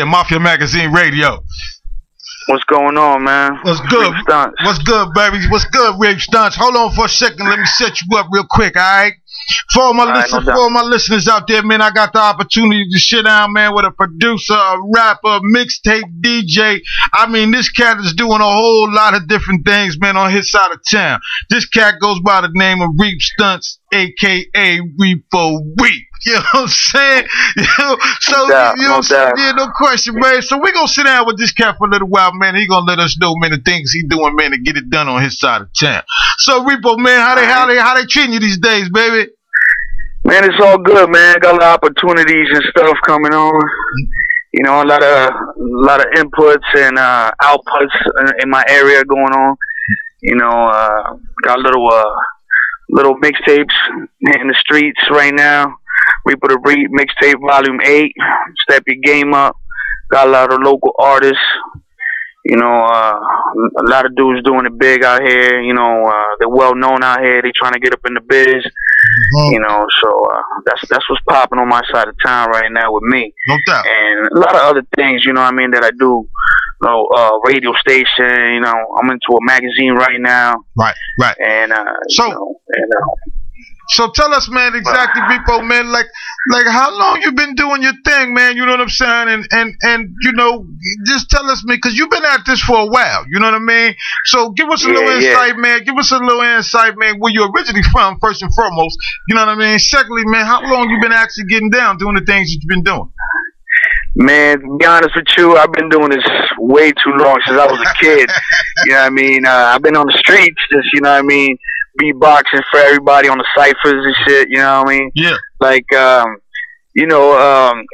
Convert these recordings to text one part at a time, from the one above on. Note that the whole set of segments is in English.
Mafia Magazine Radio. What's going on, man? What's good? What's good, baby? What's good, Rape Stunts? Hold on for a second. Let me set you up real quick, all right? For all my listeners out there, man, I got the opportunity to sit down, man, with a producer, a rapper, mixtape DJ. I mean, this cat is doing a whole lot of different things, man, on his side of town. This cat goes by the name of Reap Stunts, a.k.a. Repo Reap. You know what I'm saying? No question, man. So we're going to sit down with this cat for a little while, man. He going to let us know, man, the things he doing, man, to get it done on his side of town. So, Repo, man, how they treating you these days, baby? Man, it's all good, man. Got a lot of opportunities and stuff coming on. You know, a lot of inputs and outputs in my area going on. You know, got little mixtapes in the streets right now. Repo the Reap mixtape volume 8. Step your game up. Got a lot of local artists. You know, a lot of dudes doing it big out here. You know, they're well known out here. They trying to get up in the biz. You know, so that's what's popping on my side of town right now with me. No doubt. And a lot of other things, you know what I mean, that I do. You know, radio station. You know, I'm into a magazine right now. Right. And so tell us, man, exactly, Repo, man, like how long you been doing your thing, man? You know what I'm saying? And you know, just tell us, man, because you've been at this for a while. You know what I mean? So give us a little insight, man. Give us a little insight, man, where you're originally from, first and foremost. You know what I mean? Secondly, man, how long you been actually getting down doing the things that you've been doing? Man, to be honest with you, I've been doing this way too long, since I was a kid. You know what I mean? I've been on the streets, just, you know what I mean, beatboxing for everybody on the ciphers and shit, you know what I mean? Yeah. Like, you know,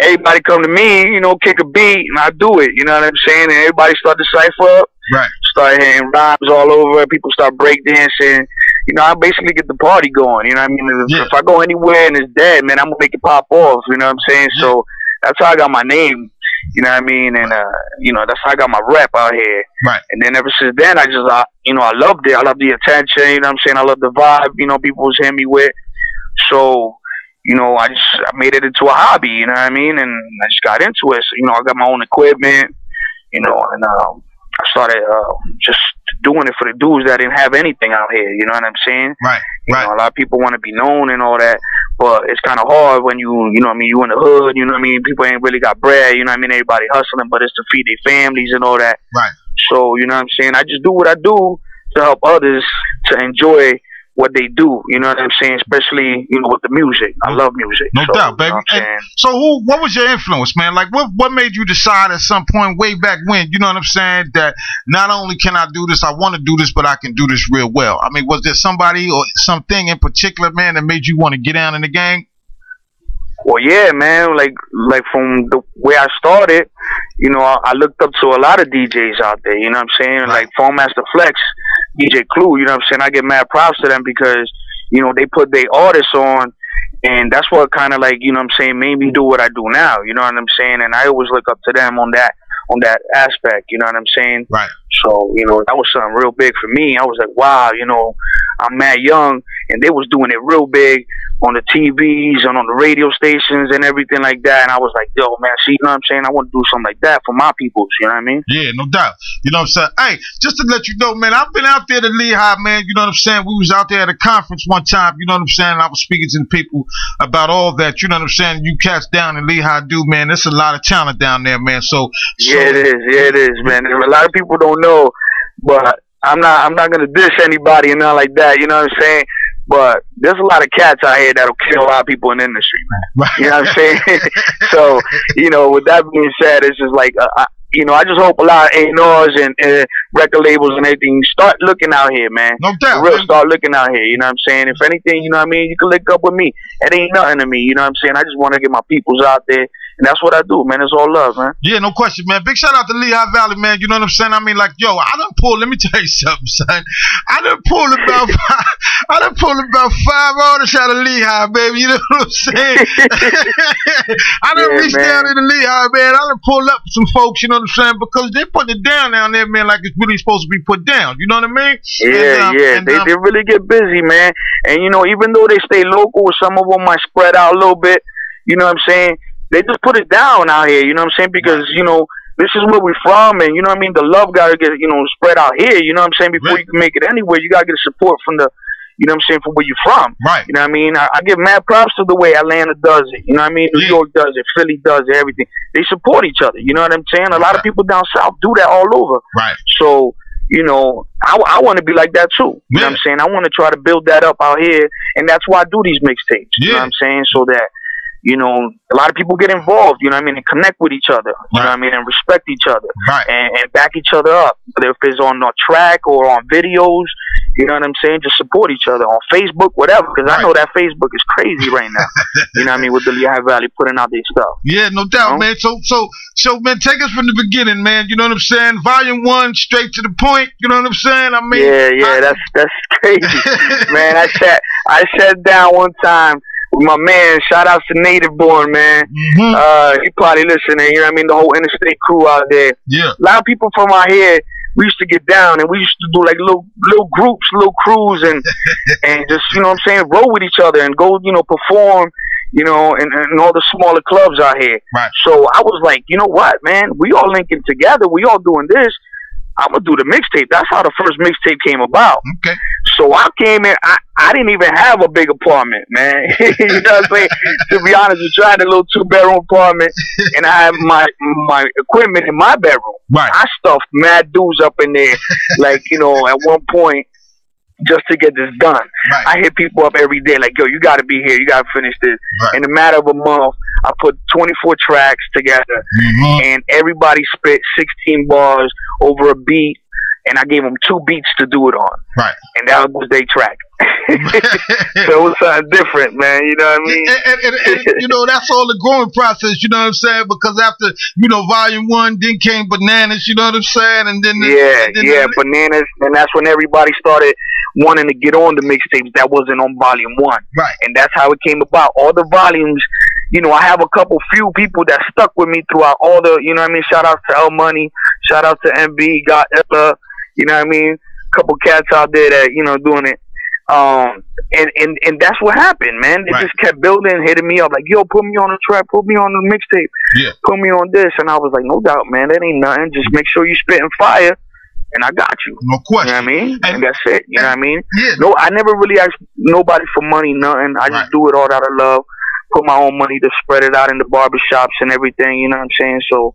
everybody come to me, you know, kick a beat, and I do it, you know what I'm saying? And everybody start to cipher up. Right. Start hitting rhymes all over, people start breakdancing. You know, I basically get the party going, you know what I mean? If I go anywhere and it's dead, man, I'm going to make it pop off, you know what I'm saying? Yeah. So that's how I got my name, you know what I mean? And, you know, that's how I got my rep out here. Right. And then ever since then, you know, I loved it. I loved the attention, you know what I'm saying? I love the vibe, you know, people was hitting me with. So, you know, I made it into a hobby, you know what I mean? And I just got into it. So, you know, I got my own equipment, you know, and I started just doing it for the dudes that didn't have anything out here, you know what I'm saying? Right. You know, a lot of people want to be known and all that, but it's kind of hard when you know what I mean, you in the hood, you know what I mean, people ain't really got bread, you know what I mean, everybody hustling, but it's to feed their families and all that. Right. So, you know what I'm saying, I just do what I do to help others to enjoy what they do, you know what I'm saying, especially, you know, with the music. I love music. No doubt, baby. You know what was your influence, man? Like, what made you decide at some point way back when, you know what I'm saying, that not only can I do this, I want to do this, but I can do this real well? I mean, was there somebody or something in particular, man, that made you want to get down in the game? Well, yeah, man, like from the way I started, you know, I looked up to a lot of DJs out there, you know what I'm saying? Right. Like Phone Master Flex, DJ Clue, you know what I'm saying? I get mad props to them because, you know, they put their artists on, and that's what kind of, like, you know what I'm saying, made me do what I do now, you know what I'm saying? And I always look up to them on that aspect, you know what I'm saying? Right. So, you know, that was something real big for me. I was like, wow, you know, I'm mad young, and they was doing it real big on the TVs and on the radio stations and everything like that. And I was like, yo, man, see, you know what I'm saying? I want to do something like that for my peoples, you know what I mean? Yeah, no doubt. You know what I'm saying? Hey, just to let you know, man, I've been out there to Lehigh, man, you know what I'm saying? We was out there at a conference one time, you know what I'm saying? I was speaking to the people about all that, you know what I'm saying? You cats down in Lehigh do, man, there's a lot of talent down there, man. Yeah, it is, man. A lot of people don't know, but I'm not gonna diss anybody and nothing like that, you know what I'm saying? But there's a lot of cats out here that'll kill a lot of people in the industry, man. Right. You know what I'm saying? So, you know, with that being said, it's just like, you know, I just hope a lot of A&Rs and record labels and everything start looking out here, man. No doubt. Start looking out here, you know what I'm saying? If anything, you know what I mean, you can link up with me. It ain't nothing to me, you know what I'm saying? I just want to get my peoples out there. And that's what I do, man. It's all love, man. Yeah, no question, man. Big shout out to Lehigh Valley, man. You know what I'm saying? I mean, like, yo, let me tell you something, son. I done pulled about 5 artists out of Lehigh, baby. You know what I'm saying? I done reached down into Lehigh, man. I done pulled up some folks, you know what I'm saying? Because they putting it down there, man, like it's really supposed to be put down. You know what I mean? Yeah, they really get busy, man. And, you know, even though they stay local, some of them might spread out a little bit. You know what I'm saying? they just put it down out here. You know what I'm saying? Because you know, this is where we're from, and you know what I mean. The love gotta get spread out here. You know what I'm saying? Before you can make it anywhere, you gotta get support from the. You know what I'm saying, from where you're from. Right. You know what I mean? I give mad props to the way Atlanta does it. You know what I mean? New York does it. Philly does it. Everything. They support each other. You know what I'm saying? A lot of people down south do that all over. Right. So, you know, I want to be like that too. You know what I'm saying? I want to try to build that up out here. And that's why I do these mixtapes. You know what I'm saying? So that, you know, a lot of people get involved, you know what I mean, and connect with each other, you know what I mean, and respect each other, and back each other up, whether if it's on a track or on videos, you know what I'm saying, just support each other on Facebook, whatever, because I know that Facebook is crazy right now, you know what I mean, with the Lehigh Valley putting out their stuff. Yeah, no doubt, man. So, man, take us from the beginning, man, you know what I'm saying, Volume 1, straight to the point, you know what I'm saying, I mean. Yeah, that's crazy, man. I sat down one time with my man, shout out to Native Born, man. He probably listening, you know what I mean, the whole interstate crew out there. Yeah. A lot of people from out here, we used to get down and we used to do like little groups, little crews and just, you know what I'm saying, roll with each other and go, you know, perform, you know, in all the smaller clubs out here. Right. So I was like, you know what, man, we all linking together, we all doing this. I'm gonna do the mixtape. That's how the first mixtape came about. Okay. So I came in. I didn't even have a big apartment, man. You know what I'm saying? To be honest, I tried a little 2-bedroom apartment, and I had my equipment in my bedroom. Right. I stuffed mad dudes up in there, like, you know, at one point, just to get this done. Right. I hit people up every day, like, yo, you got to be here. You got to finish this. Right. In a matter of a month, I put 24 tracks together, and everybody spit 16 bars over a beat, and I gave them 2 beats to do it on. Right. And that was their track. So it was something different, man. You know what I mean? And you know, that's all the growing process, you know what I'm saying? Because after, you know, Volume 1, then came Bananas, you know what I'm saying? And then Bananas, and that's when everybody started wanting to get on the mixtapes that wasn't on Volume 1. Right. And that's how it came about. All the volumes, you know, I have a few people that stuck with me throughout all the, you know what I mean? Shout out to L Money, shout out to MB, got Ella, you know what I mean? Couple cats out there that, you know, doing it. And that's what happened, man. They just kept building, hitting me up like, yo, put me on the track, put me on the mixtape, put me on this. And I was like, no doubt, man, that ain't nothing. Just make sure you spitting fire, and I got you. No question. You know what I mean? And that's it. You know what I mean? Yeah. No, I never really asked nobody for money, nothing. I just do it all out of love. Put my own money to spread it out in the barbershops and everything. You know what I'm saying? So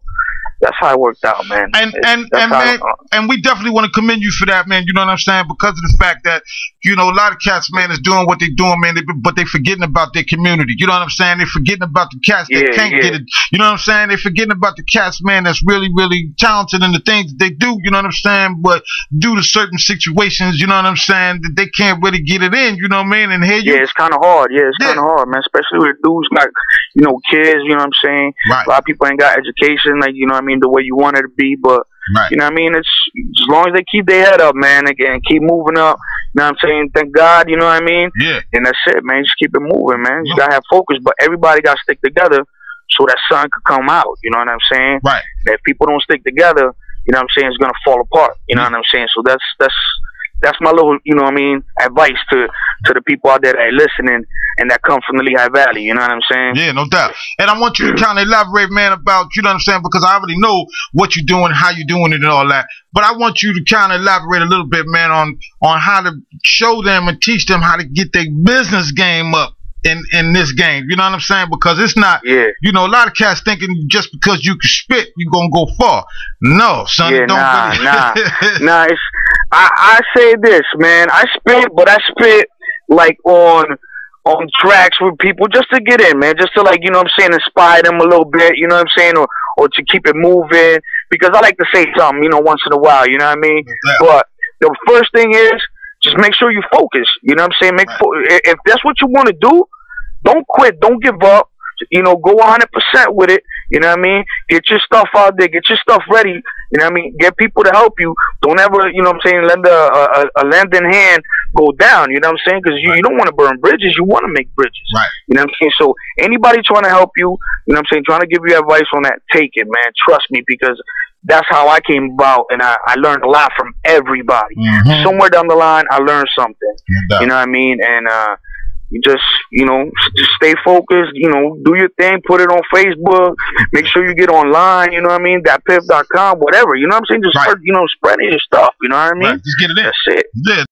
that's how it worked out, man. And we definitely want to commend you for that, man. You know what I'm saying? Because of the fact that, you know, a lot of cats, man, is doing what they're doing, man, but they forgetting about their community. You know what I'm saying? They're forgetting about the cats that can't get it. You know what I'm saying? They're forgetting about the cats, man, that's really, really talented in the things that they do. You know what I'm saying? But due to certain situations, you know what I'm saying, that they can't really get it in. You know what I mean? And here you. Yeah, it's kind of hard. Yeah, it's kind of hard, man. Especially with dudes like, you know, kids. You know what I'm saying? Right. A lot of people ain't got education, like, you know what I mean, the way you want it to be, but you know what I mean, it's as long as they keep their head up, man, and keep moving up, you know what I'm saying, thank God, you know what I mean, and that's it, man. Just keep it moving, man. You gotta have focus, but everybody gotta stick together so that something could come out, you know what I'm saying, right? And if people don't stick together, you know what I'm saying, it's gonna fall apart, you know what I'm saying. So that's my little, you know what I mean, advice to the people out there that are listening and that come from the Lehigh Valley, you know what I'm saying? Yeah, no doubt. And I want you to kind of elaborate, man, about, you know what I'm saying, because I already know what you're doing, how you're doing it and all that. But I want you to kind of elaborate a little bit, man, on how to show them and teach them how to get their business game up in this game. You know what I'm saying? Because it's not, you know, a lot of cats thinking just because you can spit, you're going to go far. No, son. Nah. I say this, man. I spit, but I spit like on tracks with people just to get in, man. Just to, like, you know what I'm saying, inspire them a little bit, you know what I'm saying, or to keep it moving. Because I like to say something, you know, once in a while, you know what I mean? But the first thing is just make sure you focus. You know what I'm saying? If that's what you want to do, don't quit. Don't give up. You know, go 100% with it. You know what I mean? Get your stuff out there. Get your stuff ready. You know what I mean? Get people to help you. Don't ever, you know what I'm saying, lend a lending hand go down. You know what I'm saying? Because you don't want to burn bridges. You want to make bridges. Right. You know what I'm saying? So anybody trying to help you, you know what I'm saying, trying to give you advice on that, take it, man. Trust me, because that's how I came about, and I learned a lot from everybody. Somewhere down the line, I learned something. You know what I mean? And You just, just stay focused, do your thing, put it on Facebook, make sure you get online, you know what I mean, thatpiff.com, whatever, you know what I'm saying, just start, spreading your stuff, you know what I mean? Right. Just get it in. That's it. Yeah.